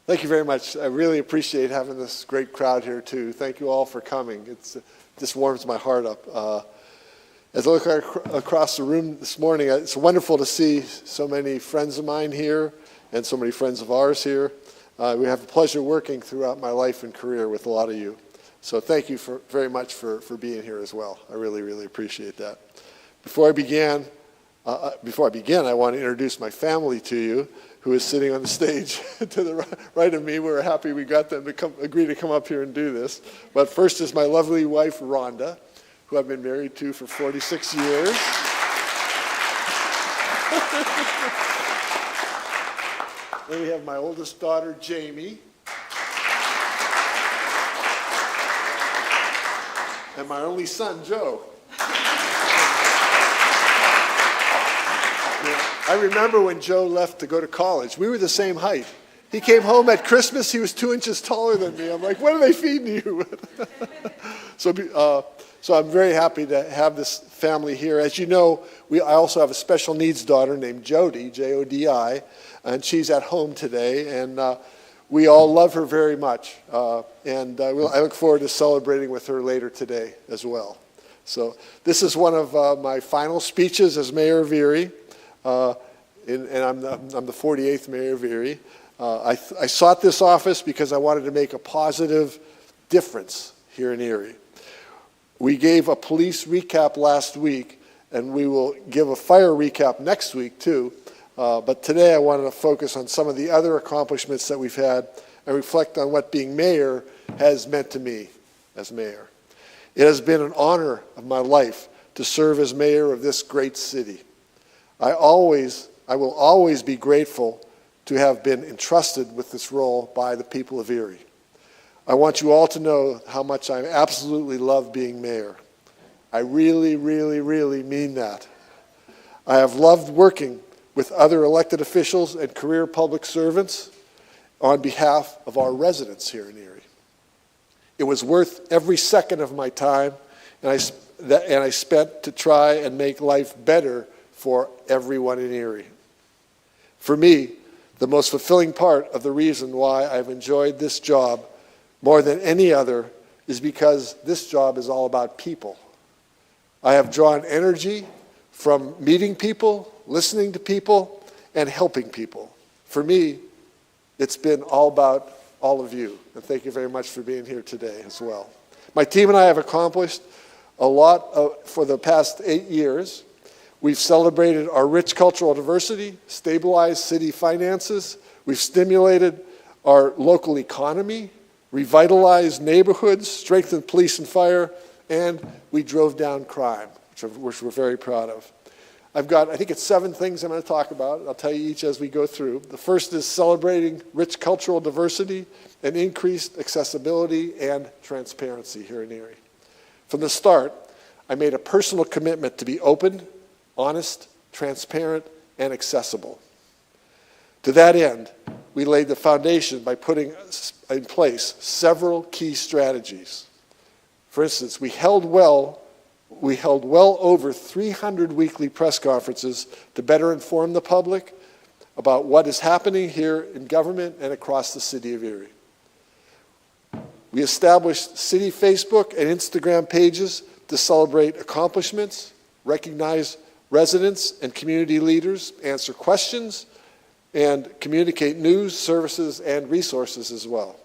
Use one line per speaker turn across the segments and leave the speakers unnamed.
Thank you very much. I really appreciate having this great crowd here, too. Thank you all for coming. It just warms my heart up. As I look across the room this morning, it's wonderful to see so many friends of mine here and so many friends of ours here. We have the pleasure working throughout my life and career with a lot of you. So thank you very much for being here as well. I really, really appreciate that. Before I begin, I want to introduce my family to you, who is sitting on the stage to the right of me. We're happy we got them to agree to come up here and do this. But first is my lovely wife, Rhonda, who I've been married to for 46 years. Then we have my oldest daughter, Jamie. And my only son, Joe. I remember when Joe left to go to college. We were the same height. He came home at Christmas. He was 2 inches taller than me. I'm like, what are they feeding you? So I'm very happy to have this family here. As you know, I also have a special needs daughter named Jody, Jodi, and she's at home today. And we all love her very much. And I look forward to celebrating with her later today as well. So this is one of my final speeches as Mayor of Erie. And I'm the 48th Mayor of Erie. I sought this office because I wanted to make a positive difference here in Erie. We gave a police recap last week, and we will give a fire recap next week too. But today I wanted to focus on some of the other accomplishments that we've had and reflect on what being mayor has meant to me as mayor. It has been an honor of my life to serve as mayor of this great city. I will always be grateful to have been entrusted with this role by the people of Erie. I want you all to know how much I absolutely love being mayor. I really, really, really mean that. I have loved working with other elected officials and career public servants on behalf of our residents here in Erie. It was worth every second of my time and I spent to try and make life better for everyone in Erie. For me, the most fulfilling part of the reason why I've enjoyed this job more than any other is because this job is all about people. I have drawn energy from meeting people, listening to people, and helping people. For me, it's been all about all of you, and thank you very much for being here today as well. My team and I have accomplished a lot for the past 8 years. We've celebrated our rich cultural diversity, stabilized city finances, we've stimulated our local economy, revitalized neighborhoods, strengthened police and fire, and we drove down crime, which we're very proud of. I think it's 7 things I'm going to talk about. I'll tell you each as we go through. The first is celebrating rich cultural diversity and increased accessibility and transparency here in Erie. From the start, I made a personal commitment to be open, honest, transparent, and accessible. To that end, we laid the foundation by putting in place several key strategies. For instance, we held well over 300 weekly press conferences to better inform the public about what is happening here in government and across the city of Erie. We established city Facebook and Instagram pages to celebrate accomplishments, recognize residents and community leaders, answer questions, and communicate news, services, and resources as well.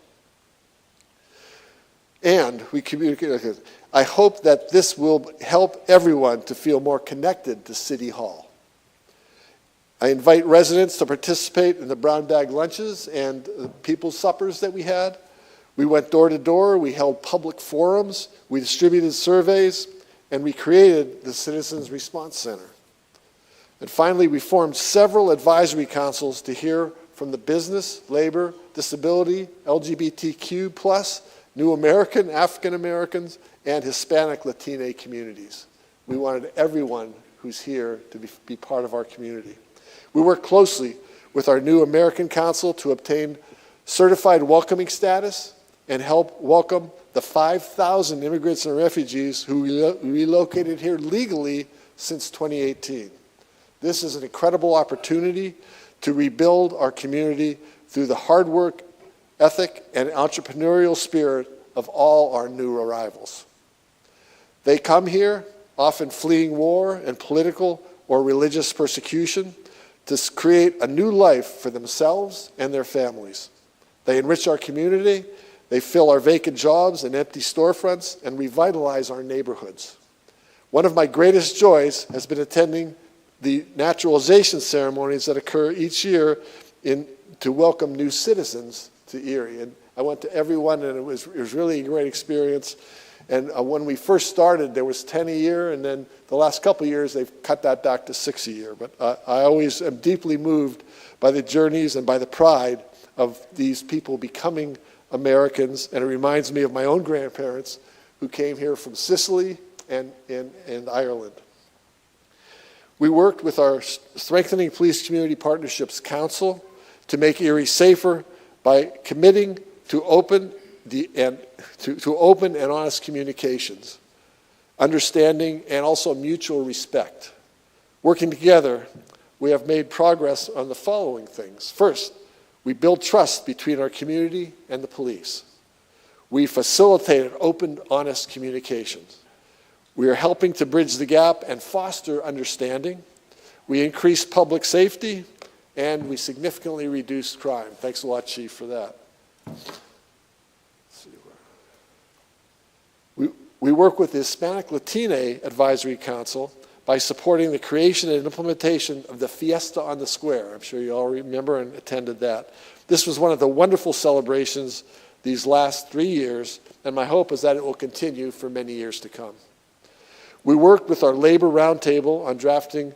And we communicate. I hope that this will help everyone to feel more connected to City Hall. I invite residents to participate in the brown bag lunches and people's suppers that we had. We went door to door, we held public forums, we distributed surveys, and we created the Citizens Response Center. And finally, we formed several advisory councils to hear from the business, labor, disability, LGBTQ+, New American, African Americans, and Hispanic Latina communities. We wanted everyone who's here to be part of our community. We work closely with our New American Council to obtain certified welcoming status and help welcome the 5,000 immigrants and refugees who relocated here legally since 2018. This is an incredible opportunity to rebuild our community through the hard work ethic, and entrepreneurial spirit of all our new arrivals. They come here, often fleeing war and political or religious persecution, to create a new life for themselves and their families. They enrich our community, they fill our vacant jobs and empty storefronts, and revitalize our neighborhoods. One of my greatest joys has been attending the naturalization ceremonies that occur each year to welcome new citizens to Erie. And I went to every one, and it was really a great experience. And when we first started, there was 10 a year, and then the last couple of years, they've cut that back to 6 a year. But I always am deeply moved by the journeys and by the pride of these people becoming Americans, and it reminds me of my own grandparents who came here from Sicily and Ireland. We worked with our Strengthening Police Community Partnerships Council to make Erie safer by committing to open and honest communications, understanding, and also mutual respect. Working together, we have made progress on the following things. First, we build trust between our community and the police. We facilitated open, honest communications. We are helping to bridge the gap and foster understanding. We increase public safety, and we significantly reduce crime. Thanks a lot, Chief, for that. We work with the Hispanic Latine Advisory Council by supporting the creation and implementation of the Fiesta on the Square. I'm sure you all remember and attended that. This was one of the wonderful celebrations these last 3 years, and my hope is that it will continue for many years to come. We worked with our labor roundtable on drafting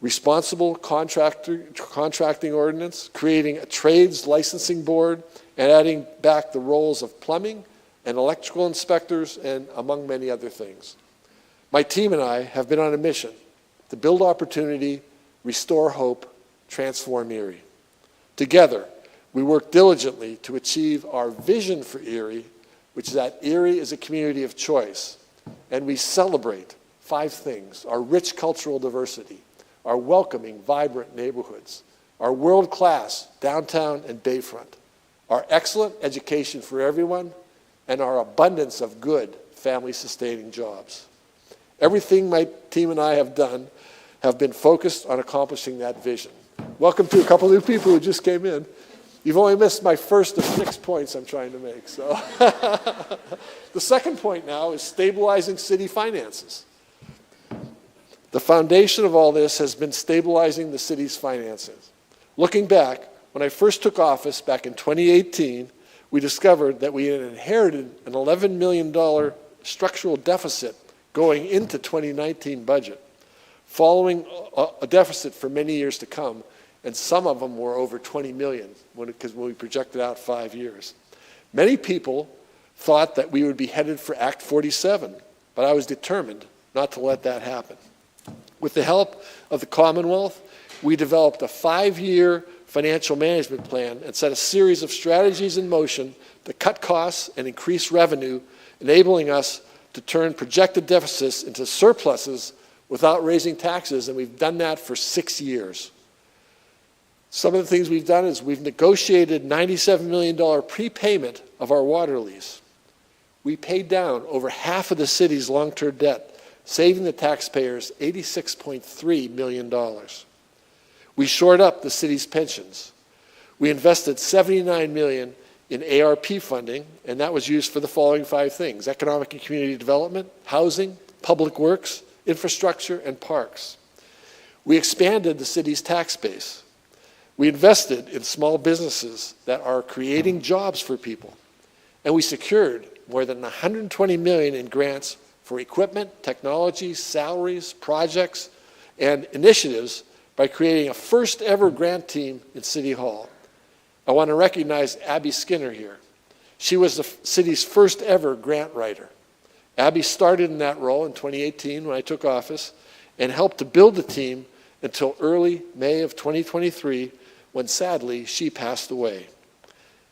responsible contracting ordinance, creating a trades licensing board, and adding back the roles of plumbing and electrical inspectors, and among many other things. My team and I have been on a mission to build opportunity, restore hope, transform Erie. Together, we work diligently to achieve our vision for Erie, which is that Erie is a community of choice, and we celebrate 5 things: our rich cultural diversity, our welcoming, vibrant neighborhoods, our world-class downtown and bayfront, our excellent education for everyone, and our abundance of good family-sustaining jobs. Everything my team and I have done have been focused on accomplishing that vision. Welcome to a couple new people who just came in. You've only missed my first of 6 points I'm trying to make. So, the second point now is stabilizing city finances. The foundation of all this has been stabilizing the city's finances. Looking back, when I first took office back in 2018, we discovered that we had inherited an $11 million structural deficit going into 2019 budget, following a deficit for many years to come, and some of them were over 20 million because when we projected out 5 years. Many people thought that we would be headed for Act 47, but I was determined not to let that happen. With the help of the Commonwealth, we developed a 5-year financial management plan and set a series of strategies in motion to cut costs and increase revenue, enabling us to turn projected deficits into surpluses without raising taxes, and we've done that for 6 years. Some of the things we've done is we've negotiated $97 million prepayment of our water lease. We paid down over half of the city's long-term debt, saving the taxpayers $86.3 million. We shored up the city's pensions. We invested $79 million in ARP funding, and that was used for the following 5 things: economic and community development, housing, public works, infrastructure, and parks. We expanded the city's tax base. We invested in small businesses that are creating jobs for people. And we secured more than $120 million in grants for equipment, technology, salaries, projects, and initiatives by creating a first-ever grant team in City Hall. I want to recognize Abby Skinner here. She was the city's first-ever grant writer. Abby started in that role in 2018 when I took office and helped to build the team until early May of 2023 when, sadly, she passed away.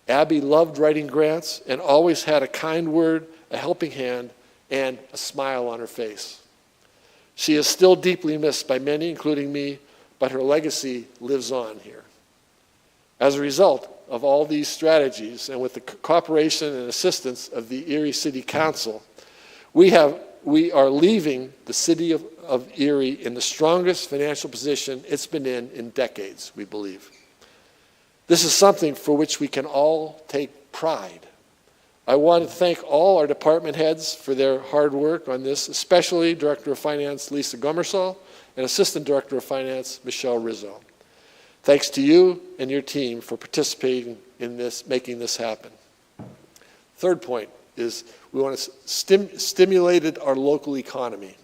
Abby loved writing grants and always had a kind word, a helping hand, and a smile on her face. She is still deeply missed by many, including me, but her legacy lives on here. As a result, of all these strategies, and with the cooperation and assistance of the Erie City Council, we are leaving the city of Erie in the strongest financial position it's been in decades, we believe. This is something for which we can all take pride. I want to thank all our department heads for their hard work on this, especially Director of Finance Lisa Gomersall and Assistant Director of Finance Michelle Rizzo. Thanks to you and your team for participating in this, making this happen. Third point is we want to stimulate our local economy.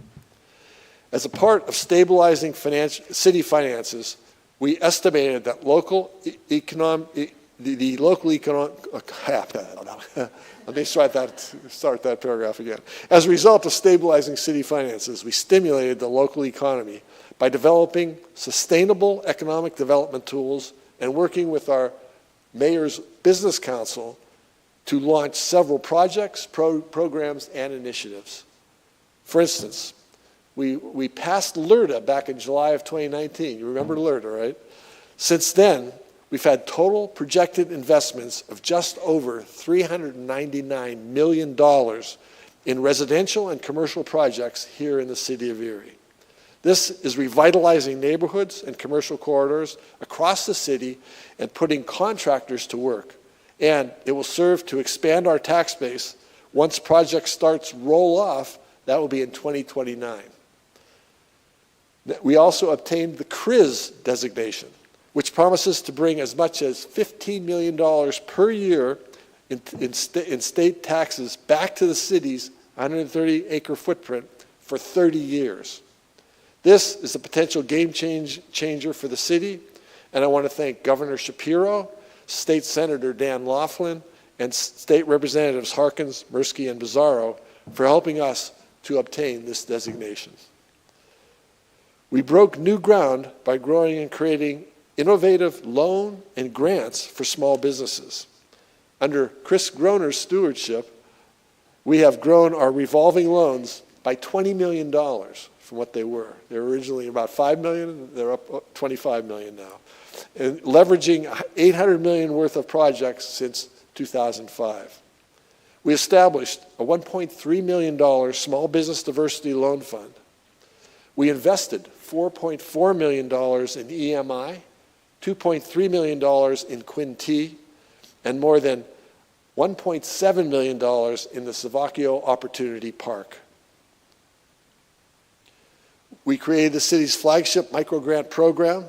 As a part of stabilizing city finances, we estimated that let me start that paragraph again. As a result of stabilizing city finances, we stimulated the local economy by developing sustainable economic development tools and working with our Mayor's Business Council to launch several projects, programs, and initiatives. For instance, we passed LRTA back in July of 2019. You remember LRTA, right? Since then, we've had total projected investments of just over $399 million in residential and commercial projects here in the city of Erie. This is revitalizing neighborhoods and commercial corridors across the city and putting contractors to work. And it will serve to expand our tax base. Once project starts roll off, that will be in 2029. We also obtained the CRIZ designation, which promises to bring as much as $15 million per year in state taxes back to the city's 130-acre footprint for 30 years. This is a potential game changer for the city, and I want to thank Governor Shapiro, State Senator Dan Laughlin, and State Representatives Harkins, Mirsky, and Bizzarro for helping us to obtain this designation. We broke new ground by growing and creating innovative loan and grants for small businesses. Under Chris Groner's stewardship, we have grown our revolving loans by $20 million from what they were. They were originally about $5 million, they're up $25 million now. And leveraging $800 million worth of projects since 2005. We established a $1.3 million small business diversity loan fund. We invested $4.4 million in EMI, $2.3 million in Quinty, and more than $1.7 million in the Savacchio Opportunity Park. We created the city's flagship microgrant program,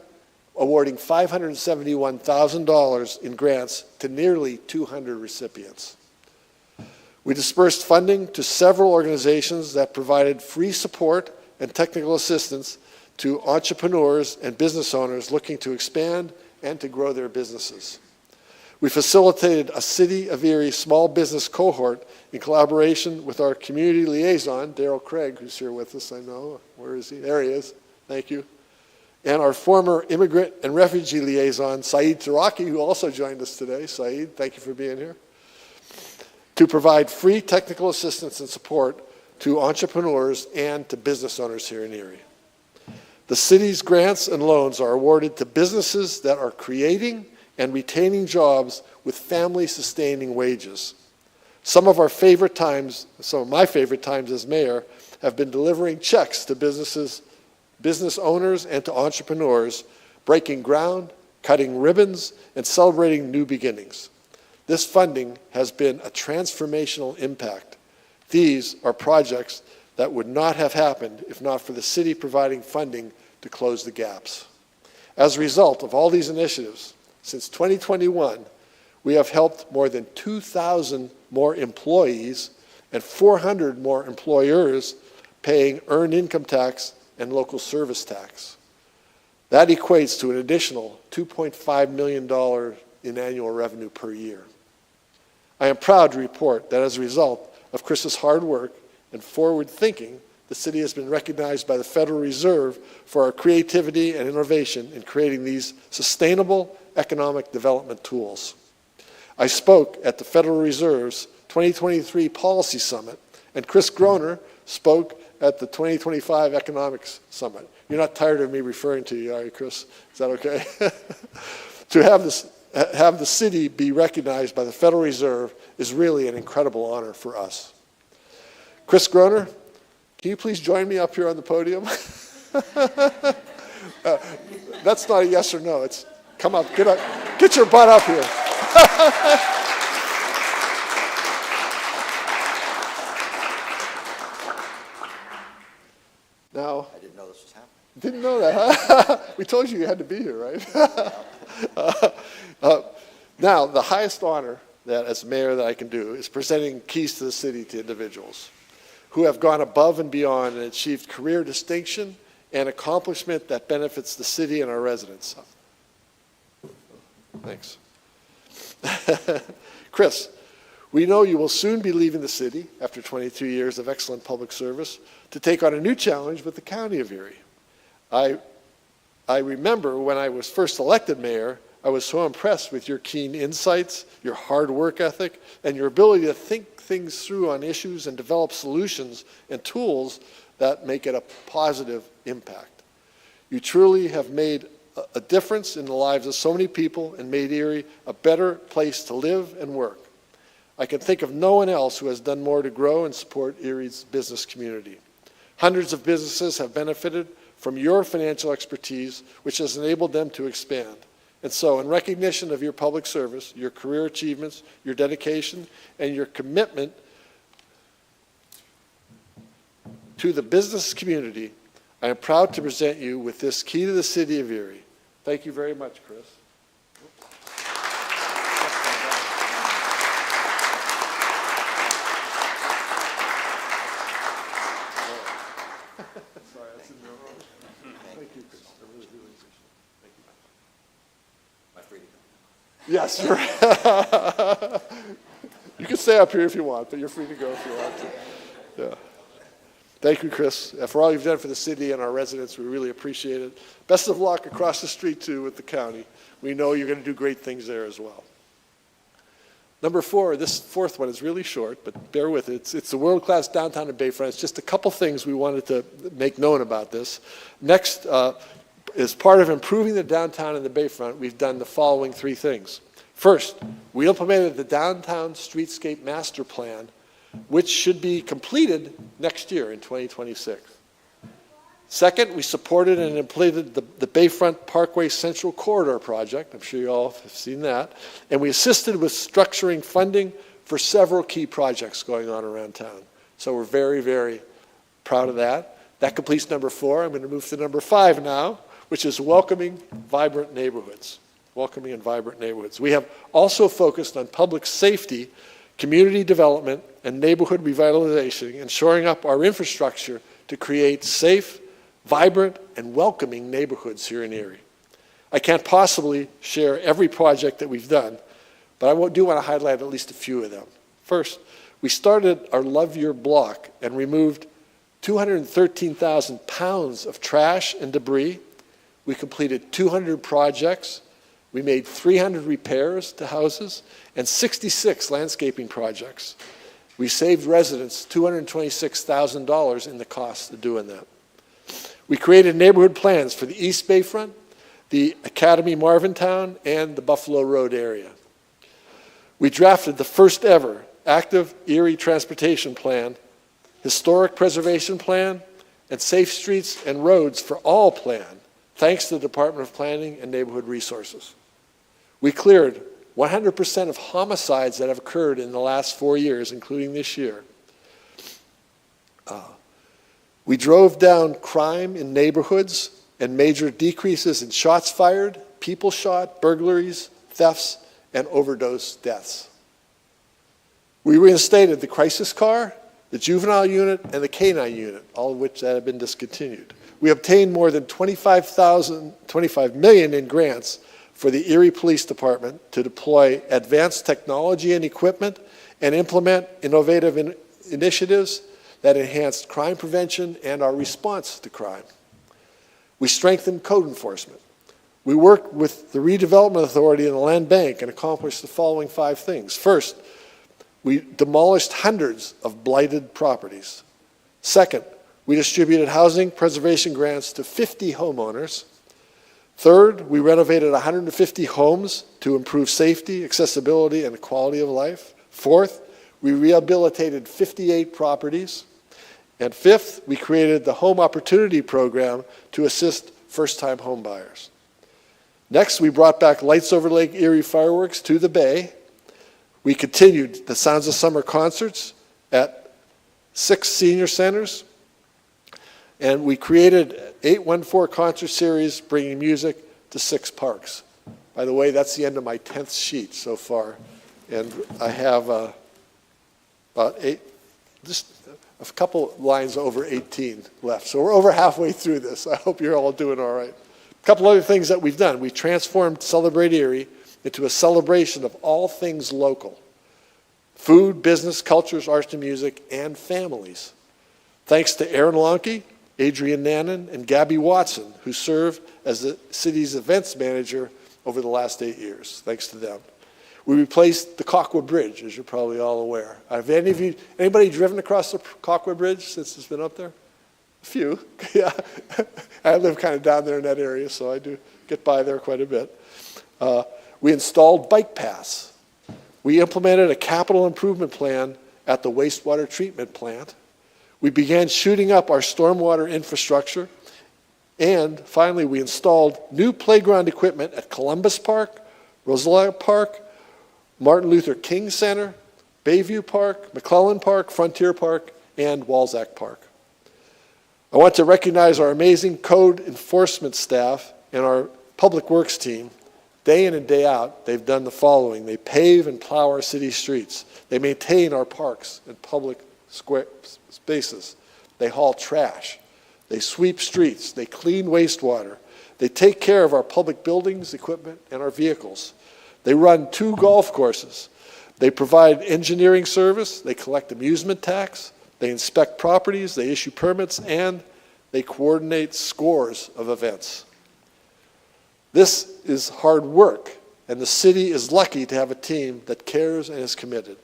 awarding $571,000 in grants to nearly 200 recipients. We dispersed funding to several organizations that provided free support and technical assistance to entrepreneurs and business owners looking to expand and to grow their businesses. We facilitated a City of Erie small business cohort in collaboration with our community liaison, Daryl Craig, who's here with us, I know. Where is he? There he is. Thank you. And our former immigrant and refugee liaison, Saeed Taraki, who also joined us today. Saeed, thank you for being here. To provide free technical assistance and support to entrepreneurs and to business owners here in Erie. The city's grants and loans are awarded to businesses that are creating and retaining jobs with family-sustaining wages. Some of my favorite times as mayor have been delivering checks to business owners and to entrepreneurs, breaking ground, cutting ribbons, and celebrating new beginnings. This funding has been a transformational impact. These are projects that would not have happened if not for the city providing funding to close the gaps. As a result of all these initiatives, since 2021, we have helped more than 2,000 more employees and 400 more employers paying earned income tax and local service tax. That equates to an additional $2.5 million in annual revenue per year. I am proud to report that as a result of Chris's hard work and forward thinking, the city has been recognized by the Federal Reserve for our creativity and innovation in creating these sustainable economic development tools. I spoke at the Federal Reserve's 2023 Policy Summit, and Chris Groner spoke at the 2025 Economics Summit. You're not tired of me referring to you, are you, Chris? Is that okay? To have this have the city be recognized by the Federal Reserve is really an incredible honor for us. Chris Groner, can you please join me up here on the podium? That's not a yes or no. It's come up, get your butt up here. Now,
I didn't know this was happening.
didn't know that, huh? We told you had to be here, right? Now, the highest honor that as mayor that I can do is presenting keys to the city to individuals who have gone above and beyond and achieved career distinction and accomplishment that benefits the city and our residents. Thanks. Chris, we know you will soon be leaving the city after 22 years of excellent public service to take on a new challenge with the County of Erie. I remember when I was first elected mayor, I was so impressed with your keen insights, your hard work ethic, and your ability to think things through on issues and develop solutions and tools that make it a positive impact. You truly have made a difference in the lives of so many people and made Erie a better place to live and work. I can think of no one else who has done more to grow and support Erie's business community. Hundreds of businesses have benefited from your financial expertise, which has enabled them to expand. And so, in recognition of your public service, your career achievements, your dedication, and your commitment to the business community, I am proud to present you with this key to the city of Erie. Thank you very much, Chris. Sorry, that's in your room. Thank you, Chris. I really appreciate it. Thank you.
Am I free to go?
Yes, you can stay up here if you want, but you're free to go if you want to. Yeah. Thank you, Chris. For all you've done for the city and our residents, we really appreciate it. Best of luck across the street, too, with the county. We know you're going to do great things there as well. Number 4, this fourth one is really short, but bear with it. It's the world-class downtown and Bayfront. It's just a couple things we wanted to make known about this. Next, as part of improving the downtown and the Bayfront, we've done the following 3 things. First, we implemented the Downtown Streetscape Master Plan, which should be completed next year in 2026. Second, we supported and implemented the Bayfront Parkway Central Corridor project. I'm sure you all have seen that. And we assisted with structuring funding for several key projects going on around town. So we're very, very proud of that. That completes number 4. I'm going to move to number 5 now, which is welcoming vibrant neighborhoods. Welcoming and vibrant neighborhoods. We have also focused on public safety, community development, and neighborhood revitalization, and shoring up our infrastructure to create safe, vibrant, and welcoming neighborhoods here in Erie. I can't possibly share every project that we've done, but I do want to highlight at least a few of them. First, we started our Love Your Block and removed 213,000 pounds of trash and debris. We completed 200 projects. We made 300 repairs to houses and 66 landscaping projects. We saved residents $226,000 in the cost of doing that. We created neighborhood plans for the East Bayfront, the Academy Marvintown, and the Buffalo Road area. We drafted the first ever active Erie transportation plan, historic preservation plan, and safe streets and roads for all plan, thanks to the Department of Planning and Neighborhood Resources. We cleared 100% of homicides that have occurred in the last 4 years, including this year. We drove down crime in neighborhoods and major decreases in shots fired, people shot, burglaries, thefts, and overdose deaths. We reinstated the crisis car, the juvenile unit, and the canine unit, all of which that have been discontinued. We obtained more than $25 million in grants for the Erie Police Department to deploy advanced technology and equipment and implement innovative initiatives that enhanced crime prevention and our response to crime. We strengthened code enforcement. We worked with the Redevelopment Authority and the Land Bank and accomplished the following 5 things. First, we demolished hundreds of blighted properties. Second, we distributed housing preservation grants to 50 homeowners. Third, we renovated 150 homes to improve safety, accessibility, and quality of life. Fourth, we rehabilitated 58 properties. And fifth, we created the Home Opportunity Program to assist first-time home buyers. Next, we brought back Lights Over Lake Erie fireworks to the Bay. We continued the Sounds of Summer concerts at 6 senior centers. And we created 814 concert series, bringing music to 6 parks. By the way, that's the end of my 10th sheet so far. And I have about just a couple lines over 18 left. So we're over halfway through this. I hope you're all doing all right. A couple other things that we've done. We transformed Celebrate Erie into a celebration of all things local. Food, business, cultures, arts and music, and families. Thanks to Aaron Lonke, Adrian Nannon, and Gabby Watson, who serve as the city's events manager over the last 8 years. Thanks to them. We replaced the Cockwood Bridge, as you're probably all aware. Have anybody driven across the Cockwood Bridge since it's been up there? A few, yeah. I live kind of down there in that area, so I do get by there quite a bit. We installed bike paths. We implemented a capital improvement plan at the wastewater treatment plant. We began shooting up our stormwater infrastructure. And finally, we installed new playground equipment at Columbus Park, Rosalia Park, Martin Luther King Center, Bayview Park, McClellan Park, Frontier Park, and Walzak Park. I want to recognize our amazing code enforcement staff and our public works team. Day in and day out, they've done the following. They pave and plow our city streets. They maintain our parks and public square spaces. They haul trash. They sweep streets. They clean wastewater. They take care of our public buildings, equipment, and our vehicles. They run 2 golf courses. They provide engineering service. They collect amusement tax. They inspect properties. They issue permits. And they coordinate scores of events. This is hard work, and the city is lucky to have a team that cares and is committed.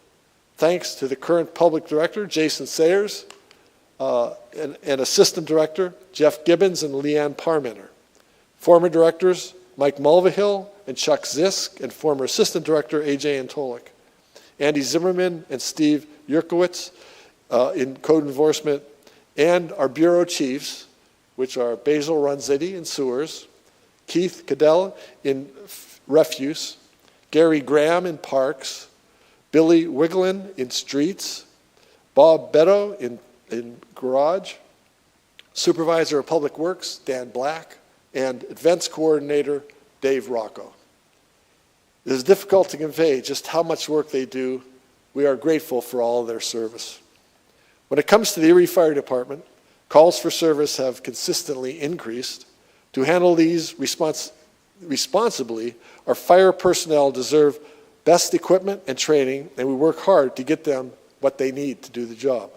Thanks to the current public director, Jason Sayers, and assistant director, Jeff Gibbons and Leanne Parmenter. Former directors, Mike Mulvihill and Chuck Zisk, and former assistant director, AJ Antolik. Andy Zimmerman and Steve Yurkowitz in code enforcement, and our bureau chiefs, which are Basil Ronzetti in sewers, Keith Cadell in refuse, Gary Graham in parks, Billy Wiglin in streets, Bob Beto in garage, supervisor of public works, Dan Black, and events coordinator, Dave Rocco. It is difficult to convey just how much work they do. We are grateful for all of their service. When it comes to the Erie Fire Department, calls for service have consistently increased. To handle these responsibly, our fire personnel deserve best equipment and training, and we work hard to get them what they need to do the job.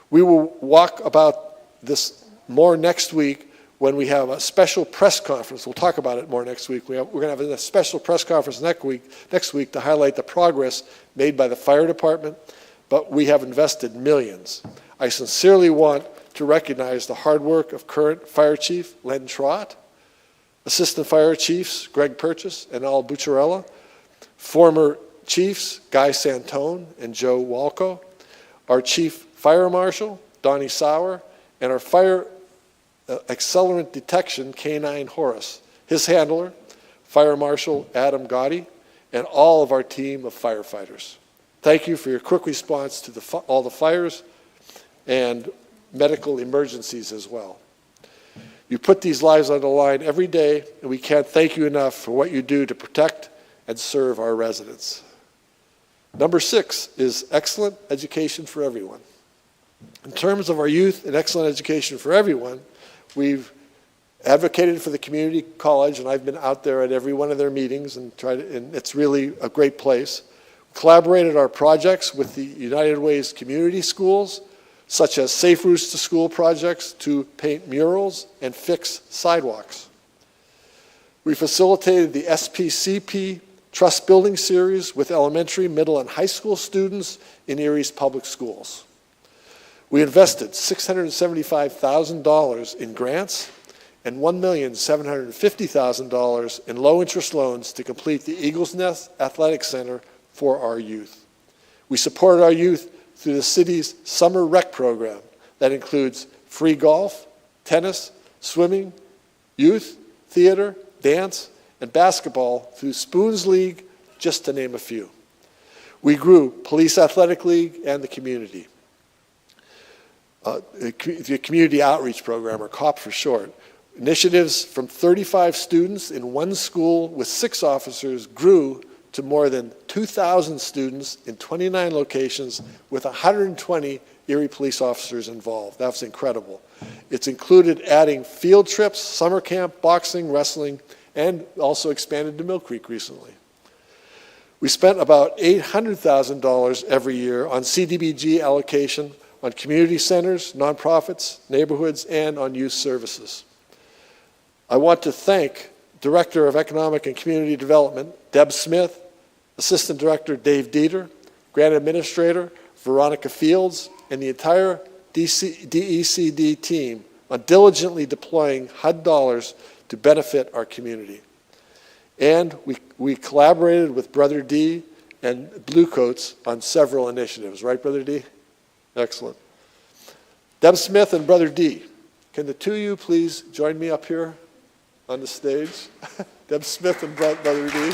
We will walk about this more next week when we have a special press conference. We'll talk about it more next week. We're going to have a special press conference next week to highlight the progress made by the fire department, but we have invested millions. I sincerely want to recognize the hard work of current Fire Chief Len Trott, Assistant Fire Chiefs Greg Purchase and Al Bucciarella, former Chiefs Guy Santone and Joe Walco, our Chief Fire Marshal Donnie Sauer, and our Fire Accelerant Detection K9 Horace, his handler, Fire Marshal Adam Gotti, and all of our team of firefighters. Thank you for your quick response to all the fires and medical emergencies as well. You put these lives on the line every day, and we can't thank you enough for what you do to protect and serve our residents. Number 6 is excellent education for everyone. In terms of our youth and excellent education for everyone, we've advocated for the community college, and I've been out there at every one of their meetings and it's really a great place. Collaborated our projects with the United Way's community schools, such as Safe Routes to School projects to paint murals and fix sidewalks. We facilitated the SPCP Trust Building Series with elementary, middle, and high school students in Erie's public schools. We invested $675,000 in grants and $1,750,000 in low-interest loans to complete the Eagles Nest Athletic Center for our youth. We support our youth through the city's summer rec program that includes free golf, tennis, swimming, youth, theater, dance, and basketball through Spoons League, just to name a few. We grew Police Athletic League and the community. The Community Outreach Program, or COP for short. Initiatives from 35 students in one school with 6 officers grew to more than 2,000 students in 29 locations with 120 Erie police officers involved. That's incredible. It's included adding field trips, summer camp, boxing, wrestling, and also expanded to Mill Creek recently. We spent about $800,000 every year on CDBG allocation on community centers, nonprofits, neighborhoods, and on youth services. I want to thank Director of Economic and Community Development, Deb Smith, Assistant Director Dave Dieter, Grant Administrator Veronica Fields, and the entire DECD team on diligently deploying HUD dollars to benefit our community. And we collaborated with Brother D and Bluecoats on several initiatives. Right, Brother D? Excellent. Deb Smith and Brother D, can the two of you please join me up here on the stage? Deb Smith and Brother D.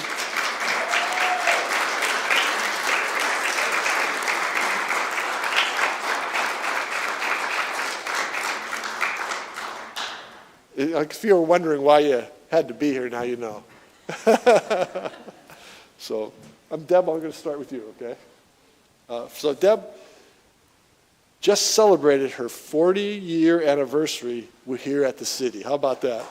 If you were wondering why you had to be here, now you know. So, Deb, I'm going to start with you, okay? So Deb just celebrated her 40-year anniversary here at the city. How about that?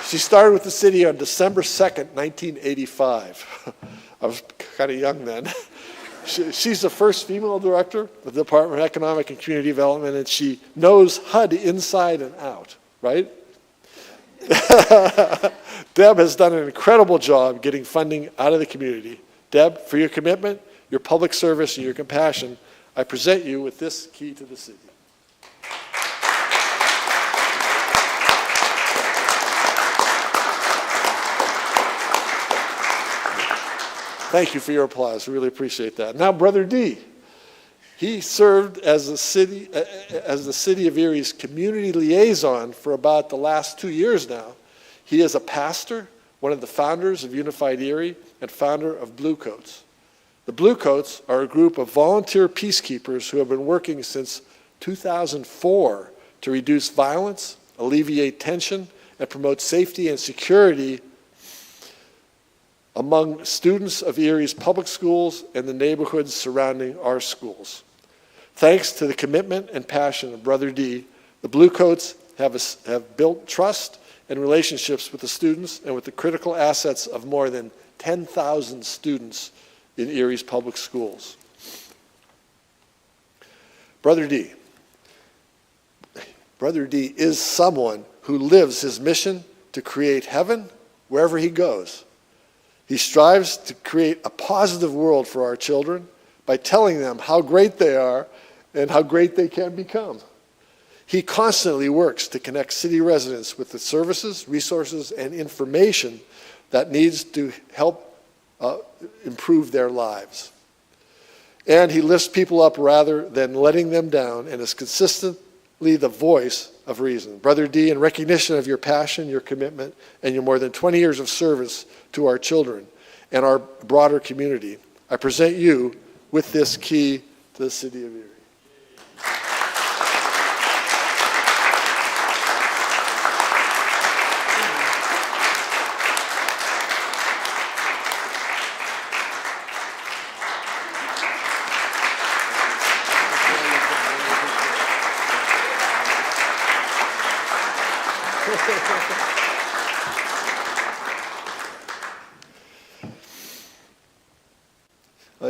She started with the city on December 2nd, 1985. I was kind of young then. She's the first female director of the Department of Economic and Community Development, and she knows HUD inside and out, right? Deb has done an incredible job getting funding out of the community. Deb, for your commitment, your public service, and your compassion, I present you with this key to the city. Thank you for your applause. We really appreciate that. Now, Brother D. He served as the city of Erie's community liaison for about the last 2 years now. He is a pastor, one of the founders of Unified Erie, and founder of Bluecoats. The Bluecoats are a group of volunteer peacekeepers who have been working since 2004 to reduce violence, alleviate tension, and promote safety and security among students of Erie's public schools and the neighborhoods surrounding our schools. Thanks to the commitment and passion of Brother D, the Bluecoats have built trust and relationships with the students and with the critical assets of more than 10,000 students in Erie's public schools. Brother D is someone who lives his mission to create heaven wherever he goes. He strives to create a positive world for our children by telling them how great they are and how great they can become. He constantly works to connect city residents with the services, resources, and information that needs to help improve their lives. And he lifts people up rather than letting them down and is consistently the voice of reason. Brother D, in recognition of your passion, your commitment, and your more than 20 years of service to our children and our broader community, I present you with this key to the city of Erie.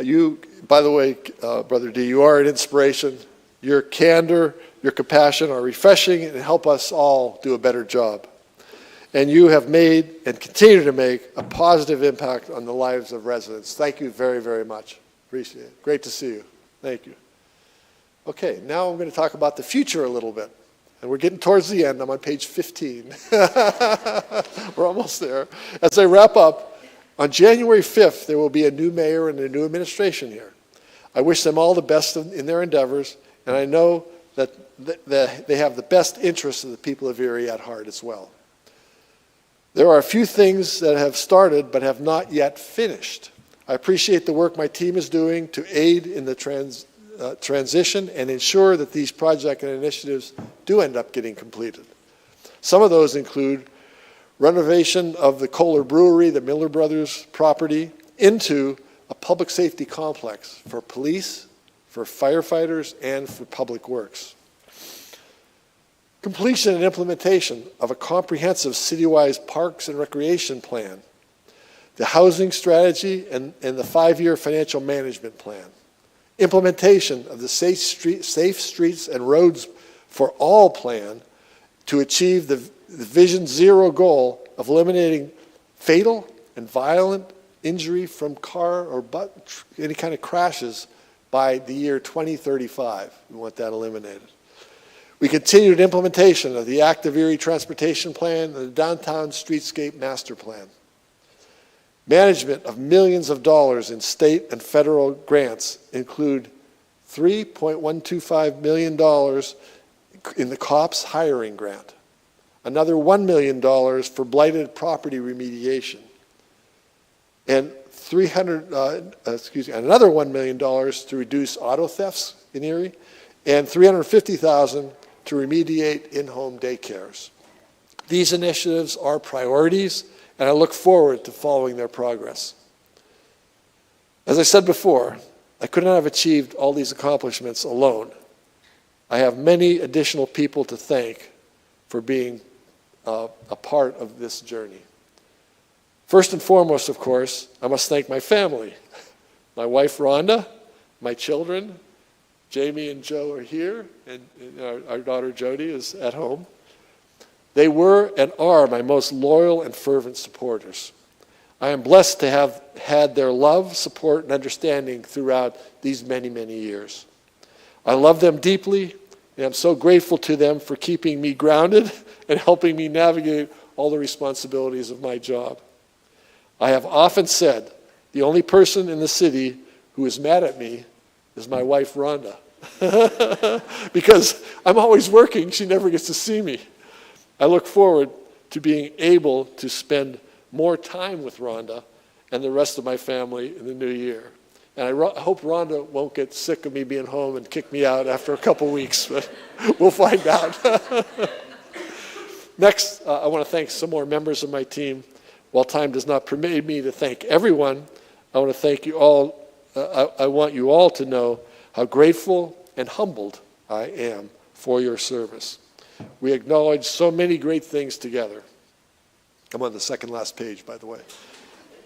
You, by the way, Brother D, you are an inspiration. Your candor, your compassion are refreshing and help us all do a better job. And you have made and continue to make a positive impact on the lives of residents. Thank you very, very much. Appreciate it. Great to see you. Thank you. Okay, now I'm going to talk about the future a little bit. And we're getting towards the end. I'm on page 15. We're almost there. As I wrap up, on January 5th, there will be a new mayor and a new administration here. I wish them all the best in their endeavors, and I know that they have the best interests of the people of Erie at heart as well. There are a few things that have started but have not yet finished. I appreciate the work my team is doing to aid in the transition and ensure that these projects and initiatives do end up getting completed. Some of those include renovation of the Kohler Brewery, the Miller Brothers property, into a public safety complex for police, for firefighters, and for public works. Completion and implementation of a comprehensive citywide parks and recreation plan, the housing strategy, and the 5-year financial management plan. Implementation of the Safe Streets and Roads for All plan to achieve the Vision Zero goal of eliminating fatal and violent injury from car or any kind of crashes by the year 2035. We want that eliminated. We continued implementation of the Active Erie Transportation Plan and the Downtown Streetscape Master Plan. Management of millions of dollars in state and federal grants include $3.125 million in the COPS hiring grant, another $1 million for blighted property remediation, and another $1 million to reduce auto thefts in Erie, and $350,000 to remediate in-home daycares. These initiatives are priorities, and I look forward to following their progress. As I said before, I could not have achieved all these accomplishments alone. I have many additional people to thank for being a part of this journey. First and foremost, of course, I must thank my family. My wife, Rhonda, my children, Jamie and Joe are here, and our daughter Jody is at home. They were and are my most loyal and fervent supporters. I am blessed to have had their love, support, and understanding throughout these many, many years. I love them deeply, and I'm so grateful to them for keeping me grounded and helping me navigate all the responsibilities of my job. I have often said the only person in the city who is mad at me is my wife, Rhonda. Because I'm always working, she never gets to see me. I look forward to being able to spend more time with Rhonda and the rest of my family in the new year. And I hope Rhonda won't get sick of me being home and kick me out after a couple weeks, but we'll find out. Next, I want to thank some more members of my team. While time does not permit me to thank everyone, I want to thank you all. I want you all to know how grateful and humbled I am for your service. We acknowledge so many great things together. I'm on the second last page, by the way.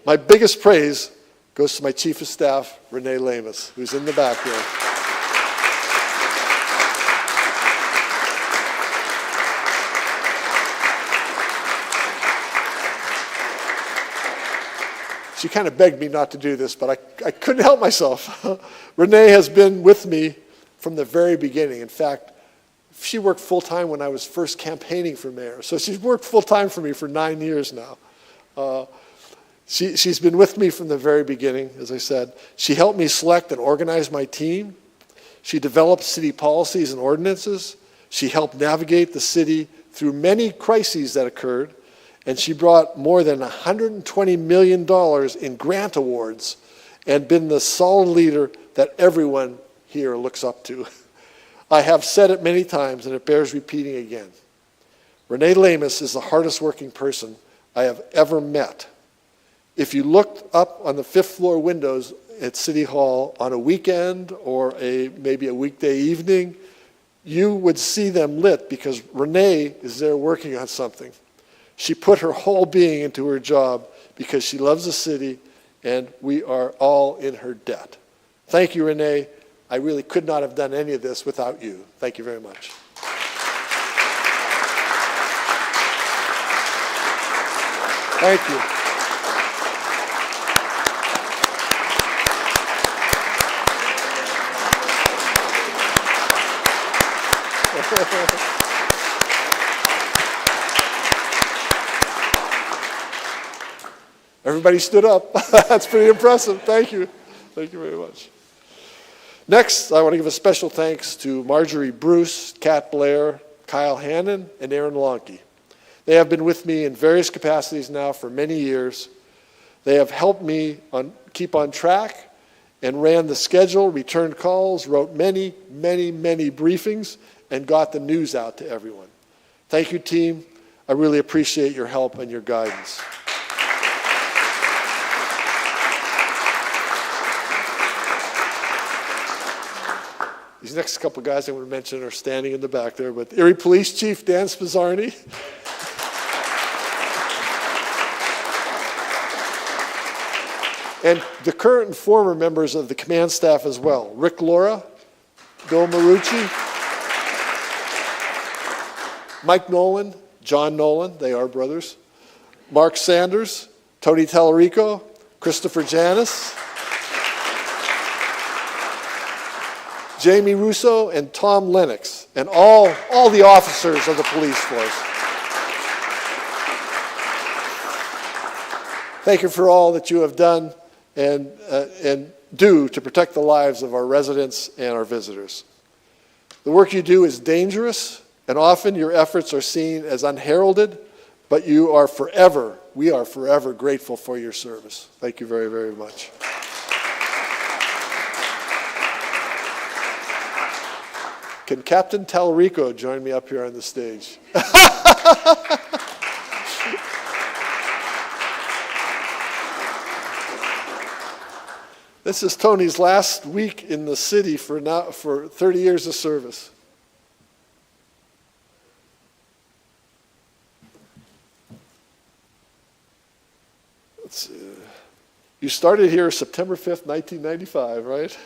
My biggest praise goes to my Chief of Staff, Renee Lamus, who's in the back there. She kind of begged me not to do this, but I couldn't help myself. Renee has been with me from the very beginning. In fact, she worked full-time when I was first campaigning for mayor. So she's worked full-time for me for 9 years now. She's been with me from the very beginning, as I said. She helped me select and organize my team. She developed city policies and ordinances. She helped navigate the city through many crises that occurred. And she brought more than $120 million in grant awards and been the solid leader that everyone here looks up to. I have said it many times, and it bears repeating again. Renee Lamus is the hardest working person I have ever met. If you looked up on the 5th floor windows at City Hall on a weekend or maybe a weekday evening, you would see them lit because Renee is there working on something. She put her whole being into her job because she loves the city, and we are all in her debt. Thank you, Renee. I really could not have done any of this without you. Thank you very much. Thank you. Everybody stood up. That's pretty impressive. Thank you. Thank you very much. Next, I want to give a special thanks to Marjorie Bruce, Kat Blair, Kyle Hannon, and Aaron Lonke. They have been with me in various capacities now for many years. They have helped me keep on track and ran the schedule, returned calls, wrote many, many, many briefings, and got the news out to everyone. Thank you, team. I really appreciate your help and your guidance. These next couple guys I want to mention are standing in the back there, but Erie Police Chief Dan Spizzarni. And the current and former members of the command staff as well. Rick Laura, Bill Marucci, Mike Nolan, John Nolan, they are brothers, Mark Sanders, Tony Tallarico, Christopher Janis, Jamie Russo, and Tom Lennox, and all the officers of the police force. Thank you for all that you have done and do to protect the lives of our residents and our visitors. The work you do is dangerous, and often your efforts are seen as unheralded, but we are forever grateful for your service. Thank you very, very much. Can Captain Tallarico join me up here on the stage? This is Tony's last week in the city for 30 years of service. You started here September 5th, 1995, right?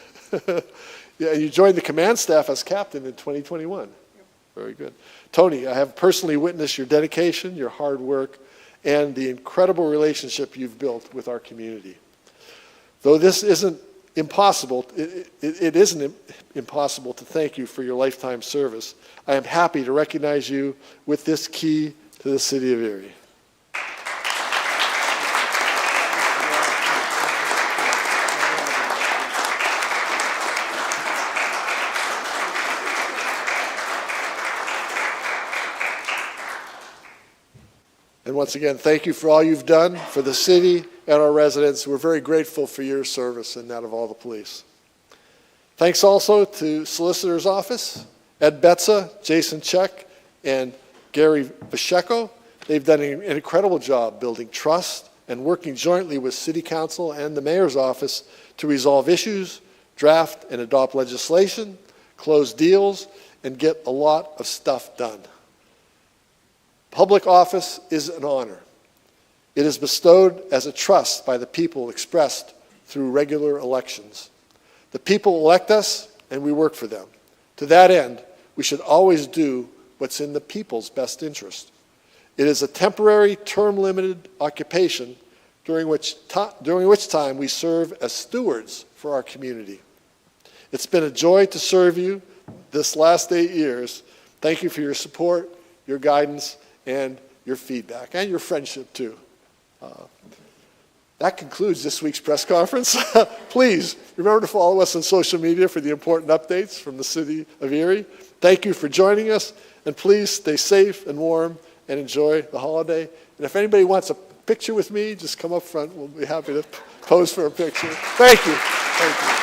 Yeah, and you joined the command staff as captain in 2021. Yep. Very good. Tony, I have personally witnessed your dedication, your hard work, and the incredible relationship you've built with our community. Though this isn't impossible, it isn't impossible to thank you for your lifetime service, I am happy to recognize you with this key to the city of Erie. And once again, thank you for all you've done for the city and our residents. We're very grateful for your service and that of all the police. Thanks also to Solicitor's Office, Ed Betza, Jason Check, and Gary Pacheco. They've done an incredible job building trust and working jointly with City Council and the Mayor's Office to resolve issues, draft and adopt legislation, close deals, and get a lot of stuff done. Public office is an honor. It is bestowed as a trust by the people expressed through regular elections. The people elect us, and we work for them. To that end, we should always do what's in the people's best interest. It is a temporary, term-limited occupation during which time we serve as stewards for our community. It's been a joy to serve you this last 8 years. Thank you for your support, your guidance, and your feedback, and your friendship too. That concludes this week's press conference. Please remember to follow us on social media for the important updates from the city of Erie. Thank you for joining us, and please stay safe and warm and enjoy the holiday. And if anybody wants a picture with me, just come up front. We'll be happy to pose for a picture. Thank you. Thank you.